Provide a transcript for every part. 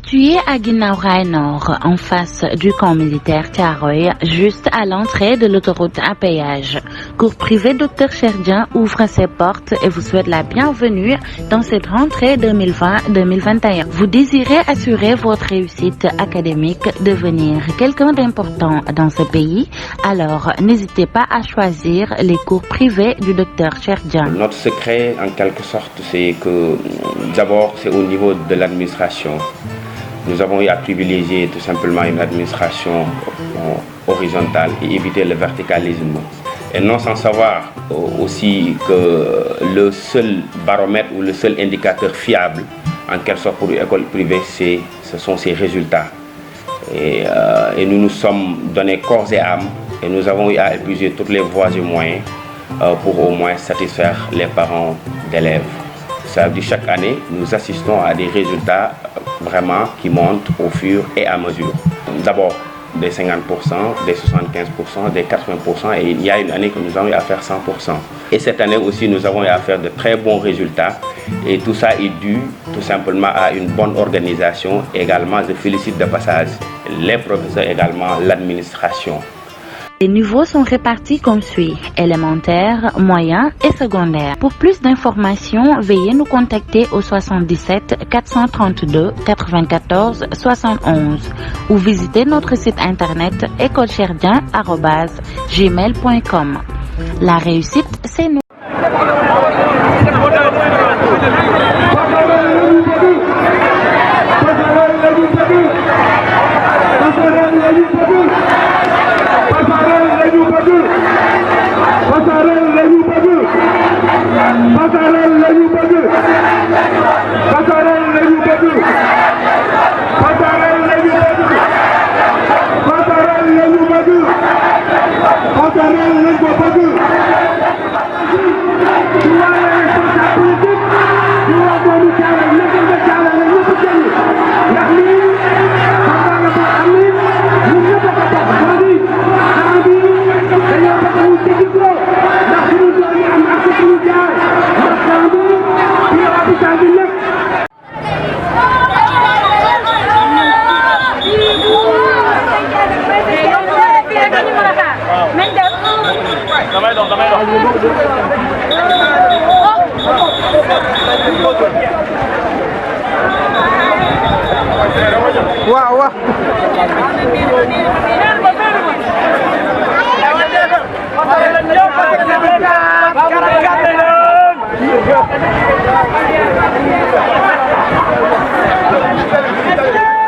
Situé à Guinaw Rail Nord, en face du camp militaire Thiaroye, juste à l'entrée de l'autoroute à péage, cours privé Dr Cheikh Dieng ouvre ses portes et vous souhaite la bienvenue dans cette rentrée 2020-2021. Vous désirez assurer votre réussite académique, devenir quelqu'un d'important dans ce pays? Alors, n'hésitez pas à choisir les cours privés du Dr Cheikh Dieng. Notre secret, en quelque sorte, c'est que d'abord, c'est au niveau de l'administration. Nous avons eu à privilégier tout simplement une administration horizontale et éviter le verticalisme. Et non sans savoir aussi que le seul baromètre ou le seul indicateur fiable, en quelque sorte pour une école privée, ce sont ses résultats. Et nous nous sommes donné corps et âme et nous avons eu à épuiser toutes les voies et moyens pour au moins satisfaire les parents d'élèves. Ça veut dire chaque année, nous assistons à des résultats vraiment qui montent au fur et à mesure. D'abord des 50%, des 75%, des 80%, et il y a une année que nous avons eu à faire 100%. Et cette année aussi, nous avons eu à faire de très bons résultats. Et tout ça est dû tout simplement à une bonne organisation. Également, je félicite de passage les professeurs, également l'administration. Les niveaux sont répartis comme suit: élémentaire, moyen et secondaire. Pour plus d'informations, veuillez nous contacter au 77 432 94 71 ou visiter notre site internet écolecherchdien@gmail.com. La réussite, c'est nous.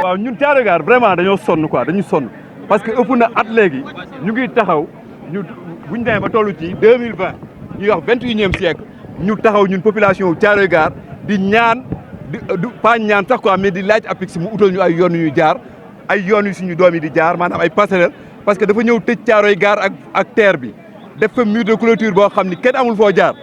waaw ñun Thiaroye Gare vraiment dañoo sonn quoi dañu sonn parce que ëpp na at léegi ñu ngi taxaw ñu buñ demee ba tollu ci 2020 ñuy wax 21e siècle ñu taxaw ñun population Thiaroye Gare di ñaan du pas ñaan sax quoi mais di laaj APIX mu utal ñu ay yoon yu jaar ay yoon yu suñu doom yi di jaar maanaam ay passerelle parce que dafa ñëw tëj Thiaroye Gare ak terre bi def fa mur de clôture boo xam ni kenn amul foo jaar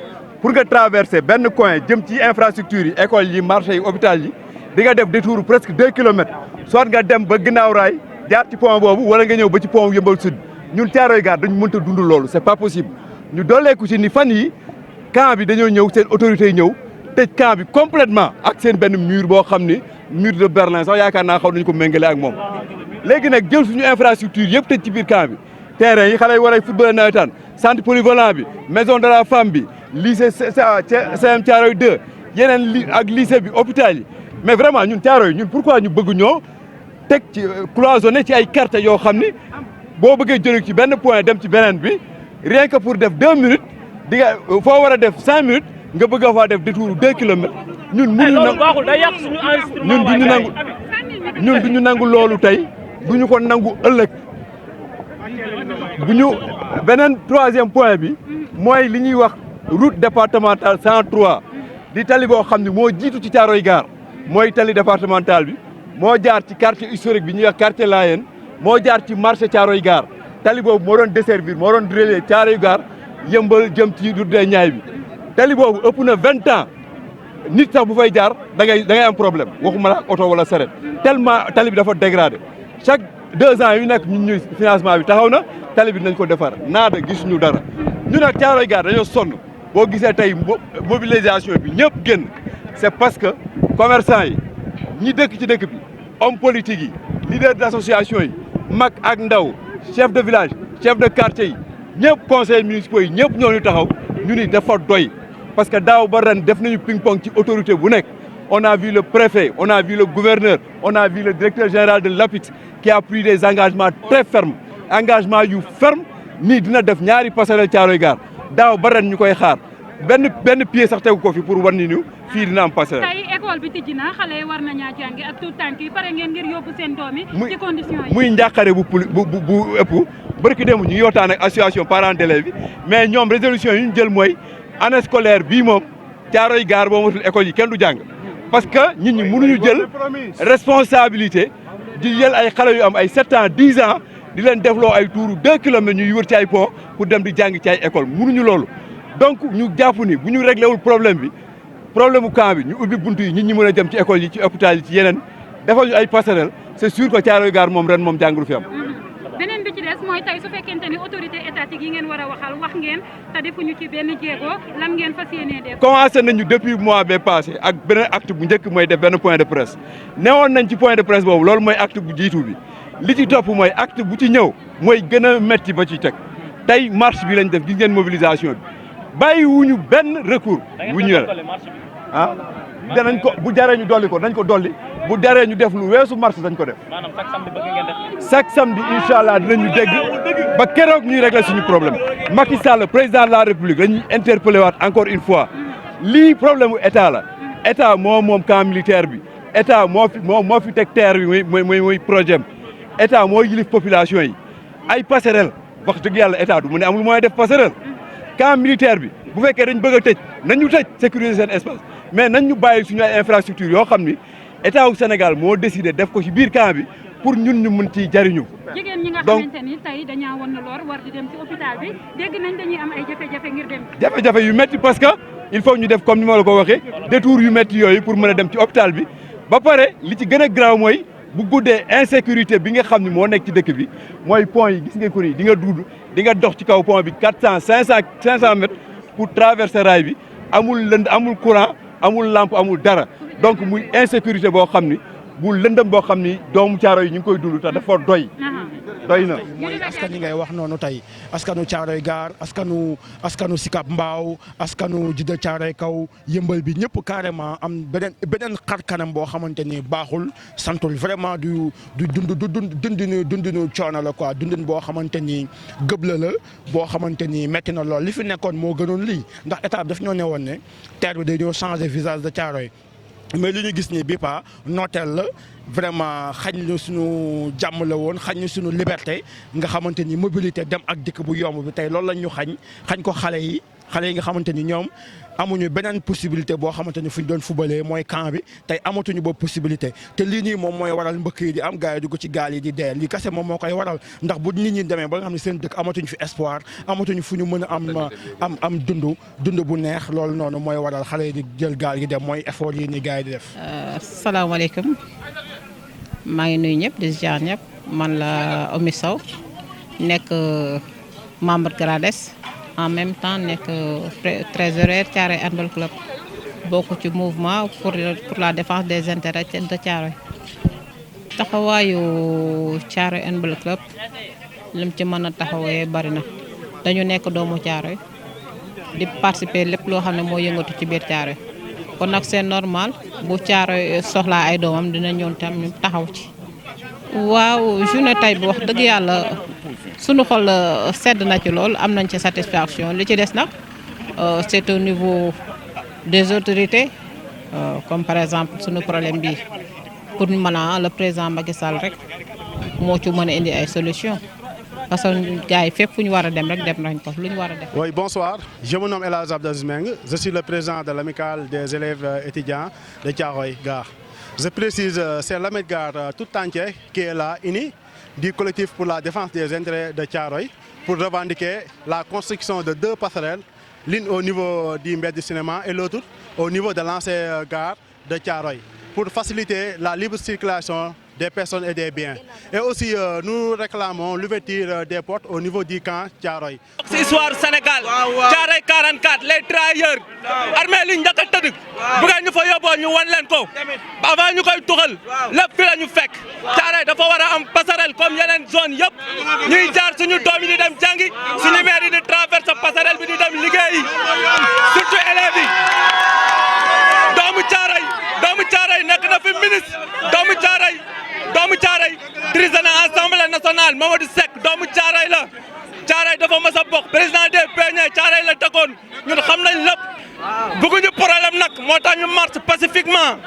pour nga traverser benn coin jëm ci infrastructure yi école yi marché yi hôpital yi di nga def détour presque 2 kilomètres soit nga dem ba Guinaw Rail jaar ci pont boobu wala nga ñëw ba ci pont Yeumbeul Sud ñun Thiaroye Gare dañu mënta dund loolu c'est pas possible ñu dooleeku ci ni fan yi camp bi dañoo ñëw seen autorités yi ñëw tëj camp bi complètement ak seen benn mur boo xam ni mur de Berlin sax yaakaar naa xaw nañu ko méngale ak moom léegi nag jël suñu infrastructure yëpp tëj ci biir camp bi terrain yi xale yi war a football nawetaan centre polyvalent bi maison de la femme bi lycée CM Thiaroye 2 yeneen ak lycée bi hôpital yi mais vraiment ñun Thiaroye ñun pourquoi ñu bëgg ñoo teg ci cloisonné ci ay quartiers yoo xam ni boo bëggee jóge ci benn point dem ci beneen bi rien que pour def 2 minutes di nga foo war a def 5 minutes nga bëgg a faa def détour 2 kilomètres ñun ñun duñu nangu loolu tey duñu ko nangu ëllëg bu ñu beneen 3e point bi mooy li ñuy wax route départementale 103 di tali boo xam ne moo jiitu ci Thiaroye Gare mooy tali départementale bi moo jaar ci quartier historique bi ñuy wax quartier Layène moo jaar ci marché Thiaroye Gare tali boobu moo doon desservir moo doon relier Thiaroye Gare Yeumbeul jëm ci route des Niayes bi tali boobu ëpp na 20 ans nit sax bu fay jaar da ngay am problème waxuma la oto wala saret tellement tali bi dafa dégradé chaque 2 ans yu nekk ñun ñuy financement bi taxaw na tali bi nañ ko defar naada gisuñu dara ñu nag Thiaroye Gare dañoo sonn boo gisee tey mobilisation bi ñëpp génn c'est parce que commerçant yi ñi dëkk ci dëkk bi homme politique yi leader d'association yi mag ak ndaw chef de village chef de quartier yi ñëpp conseils municipaux yi ñëpp ñoo ñu taxaw ñu ni dafa doy parce que daaw ba ren def nañu ping-pong ci autorité bu nekk on a vu le préfet on a vu le gouverneur on a vu le directeur général de l'APIX qui a pris des engagements très fermes engagement yu ferme nii dina def ñaari passerelle Thiaroye Gare daaw ba ren ñu koy xaar benn pied sax tegu ko fi pour wan ni ñu fii dina am passerelle. tey école bi tijji na xale yi war nañaa jàngi ak tout tànk yi pare ngeen ngir yóbbu seen doom yi ci conditions yi. muy njàqare bu ëpp barki démb ñu ngi waxtaan ak association parents d'élèves bi mais ñoom résolution yi ñu jël mooy année scolaire bii moom Thiaroye Gare boo matul école yi kenn du jàng parce que nit ñi mënuñu jël responsabilité di jël ay xale yu am ay 7 ans 10 ans di leen defloo ay tuuru 2 kilomètres ñuy wër ci ay pont pour dem di jàng ci ay école mënuñu loolu donc ñu jàpp ni bu ñu réglé wul problème mu camp bi ñu ubbi buntu yi nit ñi mën a dem ci école yi ci hôpital yi ci yeneen defal ñu ay passerelle c'est sûr que Thiaroye Gare moom ren moom jàngul fi am. beneen bi ci des mooy tey su fekkente ni autorité étatique yi ngeen war a waxal wax ngeen te defuñu ci benn jéego lan ngeen fas yéenee def. commencé nañu depuis mois bee passé ak beneen acte bu njëkk mooy def benn point de presse newoon nañ ci point de presse boobu loolu mooy acte bu jiitu bi li ci topp mooy acte bu ci ñëw mooy gën a metti ba ci teg tey marche bi lañ def gis ngeen mobilisation bi bàyyiwuñu benn recours bu ñu ah danañ ko bu jaree ñu dolli ko dañ ko dolli bu jaree ñu def lu weesu marche dañ ko def. maanaam chaque samedi bëgg ngeen def. chaque samedi incha allah dinañu dégg ba keroog ñuy régler suñu problème Macky Sall président de la République dañuy interpellé waat encore une fois lii problème mu état la état moom camp militaire bi état moo fi teg terre bi muy projet am état moo yilif population yi ay passerelle wax dëgg yàlla état du mu ne amul moyen def passerelle camp militaire bi bu fekkee dañ bëgg a tëj nañ ñu tëj sécuriser seen espace mais nañ ñu bàyyi suñu ay infrastructure yoo xam ni état wu Sénégal moo décidé def ko ci biir camp bi pour ñun ñu mën ciy jariñu. jigéen ñi nga xamante ni tey dañaa wan na lor war di dem ci hôpital bi dégg nañ dañuy am ay jafe-jafe ngir dem. jafe-jafe yu métti parce que il faut ñu def comme ni ma la ko waxee détour yu métti yooyu pour mën a dem ci hôpital bi ba pare li ci gën a graaw mooy bu guddee insécurité bi nga xam ne moo nekk ci dëkk bi mooy pont yi gis nga ko ni di nga dox ci kaw pont bi 400 500 mètres pour traverser rail bi amul lënd amul courant amul lampe amul dara donc muy insécurité boo xam ni bu lëndëm boo xam ni doomu Thiaroye yi ñu ngi koy dund te dafa doy na. mooy askan yi ngay wax noonu tey askanu Thiaroye Gare askanu Sicap Mbao askanu Djiddah Thiaroye Kaw yëmbal bi ñëpp carrément am beneen xar kanam boo xamante ni baaxul santul vraiment du dundinu coono la quoi dundin boo xamante ni gëbla la boo xamante ni métti na lool li fi nekkoon moo gënoon lii ndax état bi daf ñoo ne woon ne terre bi day ñoo changer visage de Thiaroye mais li ñu gis ni bi pa nooteel la vraiment xañ ñu suñu jàmm la woon xañ ñu suñu liberté nga xamante ni mobilité dem ak dikk bu yomb bi tey loolu lañ ñu xañ ko xale yi nga xamante ni ñoom amuñu beneen possibilité boo xamante ni fu ñu doon fubalee mooy camp bi tey amatuñu boobu possibilité te lii nii moom mooy waral mbëkk yi di am gars yi dugg ci gaal yi di dee lii kese moom moo koy waral ndax bu nit ñi demee ba nga xam ne seen dëkk amatuñu fi espoir amatuñu fu ñu mën a am dund bu neex loolu noonu mooy waral xale yi di jël gaal yi dem mooy effort yi ni gars yi di def. salaamaaleykum maa ngi nuyu ñëpp di ziar ñëpp man la Oumy Sow nekk membre GRADES en même temps nekk trésorière Thiaroye Handball Club bokk ci mouvement pour la défense des intérêts de Thiaroye. taxawaayu Thiaroye Handball Club lim ci mën a taxawee bari na dañu nekk doomu Thiaroye di participer lépp loo xam ne moo yëngatu ci biir Thiaroye kon nag c'est normal bu Thiaroye soxlaa ay doomam dina ñëw tam ñu taxaw ci. waaw journée tey bi wax dëgg yàlla sunu xol sedd na ci lool am nañ ci satisfaction li ci des nag c'est au niveau des autorités comme par exemple sunu problème bi pour ñu mën a le président Macky Sall rek moo ci mën a indi ay solution parce que gars yi fépp fu ñu war a dem rek dem nañ ko lu ñu war a def. Oui, bonsoir. Je me nomme El Hadj Abdou Aziz Meng. Je suis le président de l'amicale des élèves étudiants de Thiaroye Gare. Je précise, c'est l'amicale Gare tout entier qui est là, unie, du collectif pour la défense des intérêts de Thiaroye, pour revendiquer la construction de 2 passerelles, l'une au niveau du Mbed du Cinéma et l'autre au niveau de l'ancienne gare de Thiaroye, pour faciliter la libre circulation des personnes et des biens. Et aussi, nous réclamons l'ouverture des portes au niveau du camp Thiaroye. C'est histoire Sénégal. Thiaroye 44 les travailleurs. armée li njëkk a tëdd. bu ngeen ñu fa yóbboo ñu wan leen ko. avant ñu koy tuxal. lépp fi la ñu fekk. Thiaroye dafa war a am passerelle comme yeneen zone yëpp. ñuy jaar suñu doom yi di dem jàngi. suñu maire yi di traverse passerelle bi di dem liggéeyi. surtout élèves yi. doomu Thiaroye nekk na fi ministre. doomu Thiaroye dirige na Assemblée nationale Mamadou Seck doomu Thiaroye la. Thiaroye dafa mas a bokk président des peñe Thiaroye la tegoon ñun xam nañ lépp bëgguñu problème nag moo tax ñu marche pacifiquement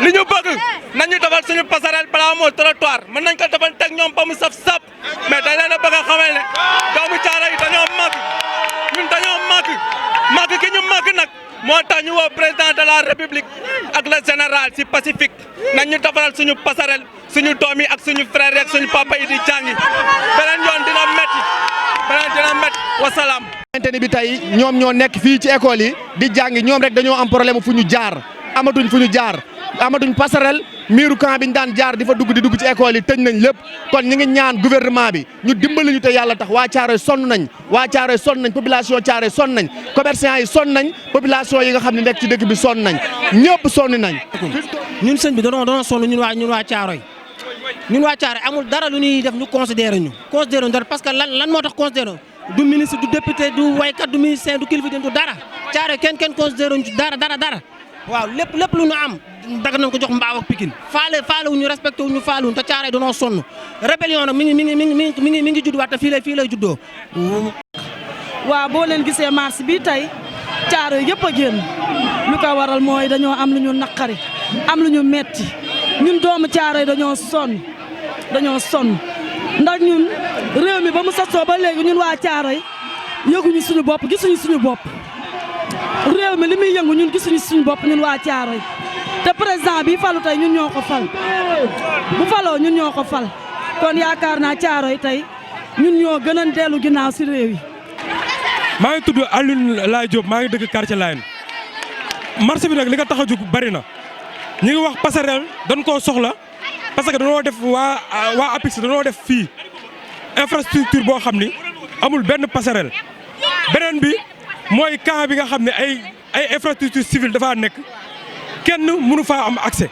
li ñu bëgg nañu defal suñu passerelle balaa moo trottoir mën nañ ko defal teg ñoom ba mu saf sap mais dañ leen a bëgg a xamal ne doomu Thiaroye dañoo màgg ñun dañoo màgg ki ñu màgg nag moo tax ñu woo président de la république ak le général si pacifique nañ ñu defaral suñu passerelle suñu doom yi ak suñu frère yi ak suñu papa yi di jàngi beneen yoon dina metti wasalaam. xamante ni bi tey ñoom ñoo nekk fii ci école yi di jàngi ñoom rek dañoo am problème fu ñu jaar amatuñ passerelle miiru camp bi ñu daan jaar di fa dugg ci école yi tëj nañ lépp kon ñu ngi ñaan gouvernement bi ñu dimbali ñu te yàlla tax waa Thiaroye sonn nañ population Thiaroye sonn nañ commerçant yi sonn nañ population yi nga xam ne nekk ci dëkk bi sonn nañ ñëpp sonn nañ. ñun sëñ bi doon sonn ñun waa Thiaroye amul dara lu ñuy def ñu considéré ñu dara parce que lan moo tax considéré du ministre du député du waykat du ministère du kilifa du dara Thiaroye kenn considéré ñu dara waaw lépp lu ñu am daga nañ ko jox Mbaaw ak Pikine faale wu ñu respecté wu ñu faale wu te Thiaroye dañoo sonn rébellion nag mi ngi judd waat te fii lay juddoo. waaw boo leen gisee marche bi tey Thiaroye yëpp a génn lu ko waral mooy dañoo am lu ñu naqari am lu ñu metti ñun doomu Thiaroye dañoo sonn ndax ñun réew mi ba mu sosoo ba léegi ñun waa Thiaroye yëguñu suñu bopp gisuñu suñu bopp réew mi li muy yëngu ñun gisuñu suñu bopp ñun waa Thiaroye te président bi falu tey ñun ñoo ko fal bu faloo ñun ñoo ko fal kon yaakaar naa Thiaroye tey ñun ñoo gën a dellu ginnaaw si réew yi. maa ngi tudd Alioune Laye Diop maa ngi dëkk quartier Layène marché bi nag li nga tax a jóg bari na ñu ngi wax passerelle dañ koo soxla parce que dañoo def waa APIX dañoo def fii infrastructure boo xam ni amul benn passerelle beneen bi mooy camp bi nga xam ne ay infrastructure civile dafaa nekk kenn mënu faa am accès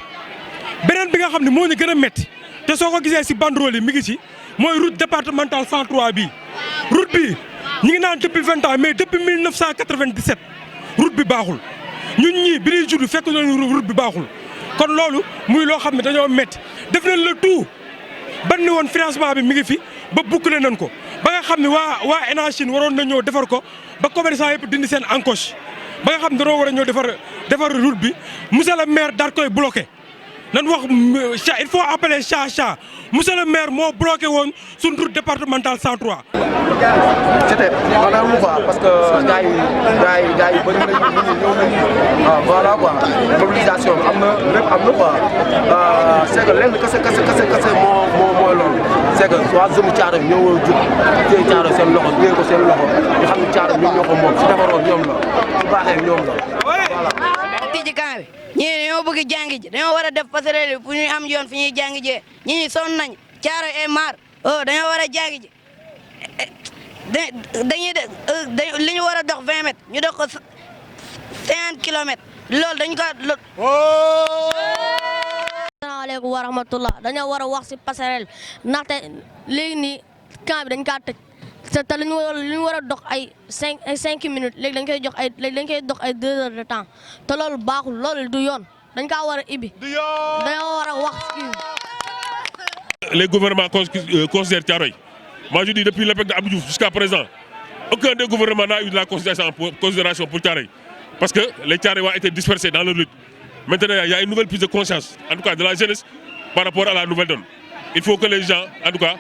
beneen bi nga xam ne moo ñu gën a métti te soo ko gisee si banderole yi mi ngi ci mooy route départementale 103 bii route bii ñu ngi naan depuis 20 ans mais depuis 1997 route bi baaxul ñun ñii bi ñuy judd fekk nañu route bi baaxul kon loolu muy loo xam ne dañoo métti def nañ le tout ban ni woon financement bi mi ngi fi ba boucler nañ ko ba nga xam ne waa Enachine waroon na ñëw defar ko ba commerçant yëpp dindi seen encoche ba nga xam ne dañoo war a ñëw defar route bi monsieur le maire daal koy bloqué nan wax il faut appeler chat monsieur le maire moo bloqué woon suñ route départementale 103. c'était maanaam quoi parce que gars yi bëri nañu ñëw nañu voilà quoi mobilisation bi am na lépp am na quoi c'est que lenn kese mooy loolu c'est que waa zone Thiaroye ñoo war a jug téye Thiaroye seen loxo téye ko seen loxo ñu xam ne Thiaroye ñoom ñoo ko moom su defaroon ñoom la su baaxee ñoom la voilà. tijji camp bi ñii dañoo bëgg jàngi ji dañoo war a def passerelle bi pour ñu am yoon fi ñuy jàngi jee ñii sonn nañ Thiaroye et mar dañoo war a jàngi ji li ñu war a dox 20 mètres ñu dox ko 50 kilomètres loolu dañ ko asalaamaaleykum wa rahmatullah dañoo war a wax si passerelle ndaxte léegi nii camp bi dañ kaa tëj te li ñu war a dox ay 5 minutes léegi dañ koy dox ay 2 heures de temps te loolu baaxul loolu du yoon dañ kaa war a ibbi dañoo war a wax kii. Les gouvernements considèrent Thiaroye. Moi je dis depuis l'époque d'Abdou Diouf jusqu'à présent, aucun des gouvernements n'a eu de la considération pour Thiaroye. Parce que les Thiaroyois étaient dispersés dans leur lutte. Maintenant, il y a une nouvelle prise de conscience, en tout cas de la jeunesse, par rapport à la nouvelle donne. Il faut que les gens, en tout cas,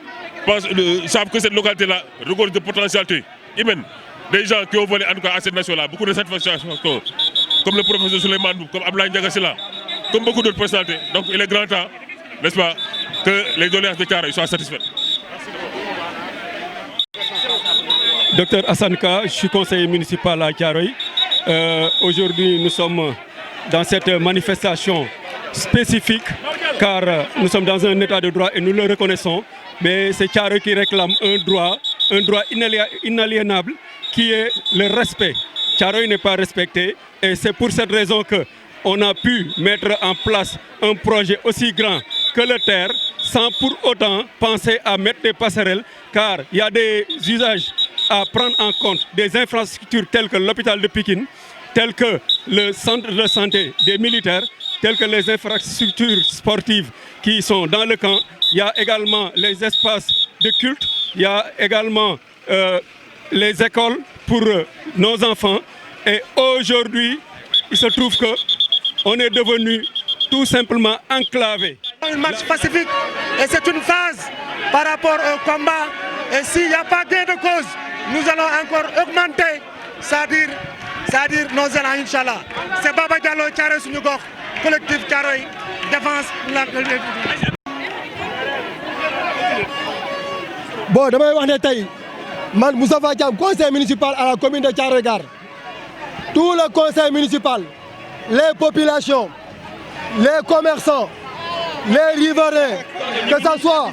savent que cette localité-là regorge de potentialité humaine. Des gens qui ont volé, en tout cas, à cette nation-là, beaucoup de satisfaction, comme le professeur Souleymane Doub, comme Abdoulaye Ndiaga Sylla, comme beaucoup d'autres personnalités. Donc il est grand temps, n'est-ce pas, que les doléances de Thiaroye soient satisfaites. Docteur Hassan Ka, je suis conseiller municipal à Thiaroye. Aujourd'hui, nous sommes dans cette manifestation spécifique, car nous sommes dans un état de droit et nous le reconnaissons, mais c'est Thiaroye qui réclame un droit inaliénable, qui est le respect. Thiaroye n'est pas respecté, et c'est pour cette raison qu'on a pu mettre en place un projet aussi grand que le TER, sans pour autant penser à mettre des passerelles, car il y a des usages à prendre en compte, des infrastructures telles que l'hôpital de Pikine, telles que le centre de santé des militaires, telles que les infrastructures sportives qui sont dans le camp. Il y a également les espaces de culte, il y a également les écoles pour nos enfants. Et aujourd'hui, il se trouve qu'on est devenu tout simplement enclavé. Une marche pacifique et c'est une phase par rapport au combat. Et s'il n'y a pas gain de cause, nous allons encore augmenter, c'est-à-dire nos élans, Inch'Allah. C'est Baba Diallo, Thiaroye Suñu Gox, collectif Thiaroye, défense la. Bon, damay wax ne tey man Moustapha Thiam, conseil municipal à la commune de Thiaroye Gare. Tout le conseil municipal, les populations, les commerçants, les riverains, que ce soit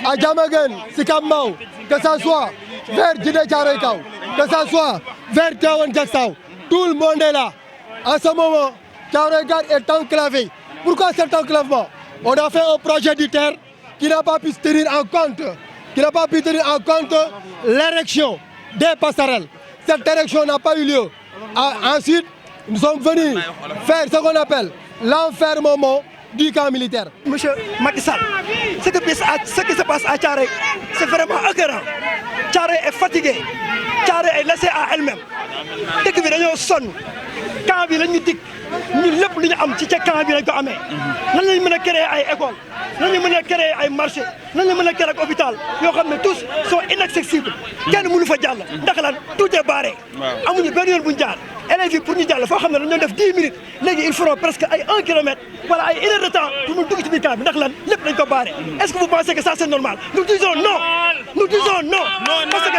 à Diamaguène, Sicap Mbao, que ce soit vers Djiddah Thiaroye Kaw, que ce soit vers Tivaouane Diacksao, tout le monde est là. En ce moment, Thiaroye Gare est enclavé. Pourquoi cet enclavement? On a fait un projet du TER qui n'a pas pu tenir en compte, l'érection des passerelles. Cette érection n'a pas eu lieu. Ensuite, nous sommes venus faire ce qu'on appelle l'enfermement du camp militaire. Monsieur Macky Sall, ce qui se passe à Thiaroye, c'est vraiment écœurant. Thiaroye est fatigué, Thiaroye est laissée à elle-même. Dëkk bi dañoo sonn, camp bi lañu dig ñun lépp lu ñu am ci ca camp bi lañ ko amee. Nan lañ mën a créer ay école, nan lañ mën a créer ay marché, nan lañ mën a créer ak hôpital yoo xam ne tous sont inaccessibles. Kenn mënu fa jàll ndax lan tout est barré. Amuñu benn yoon bu ñu jaar. Élèves yi pour ñu jàll foo xam ne dañu doon def 10 minutes léegi ils feront presque ay 1 kilomètre wala ay 1 heure de temps pour mu dugg ci biir camp bi ndax lan lépp dañ ko barré. Est-ce que vous pensez que ça c'est normal? Nous disons non. Nous disons non. Parce que